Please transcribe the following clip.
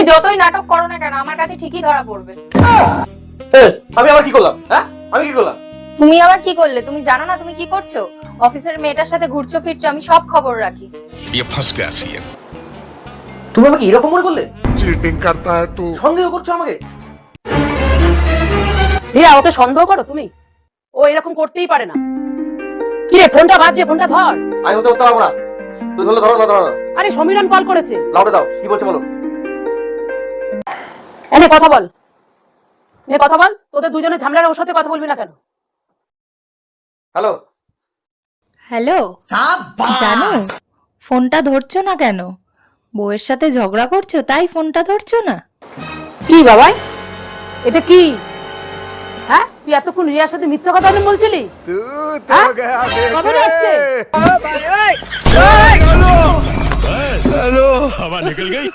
যতই নাটক করো না কেন আমার কাছে ঠিকই ধরা পড়বে। আমি আবার কি করলাম? হ্যাঁ, আমি কি করলাম? তুমি আবার কি করলে? তুমি জানো না তুমি কি করছো? অফিসের মেয়েটার সাথে ঘুরছো ফিরছো, আমি সব খবর রাখি। তুমি আমাকে এরকম মনে করলে? चीटिंग करता है तू। সন্দেহ করছো আমাকে? রিয়া, ওকে সন্দেহ করো তুমি? ও এরকম করতেই পারে না। কি রে, ফোনটা বাজছে, ফোনটা ধর। আমি হতে পারবো না। তুই ধরো ধরো ধরো। আরে সমীরণ কল করেছে। লাউডে দাও, কি বলছে বলো। এনে কথা বল, নে কথা বল। তোদের দুজনে ঝামেলার ওর সাথে কথা বলবি না কেন? হ্যালো। হ্যালো, জানো ফোনটা ধরছো না কেন? বউয়ের সাথে ঝগড়া করছো তাই ফোনটা ধরছো না? কি বাবা, এটা কি? হ্যাঁ, তুই এতক্ষণ রিয়ার সাথে মিথ্যা কথা বলছিলি? হ্যাঁ? কবে রে আজকে? हेलो हवा निकल गई।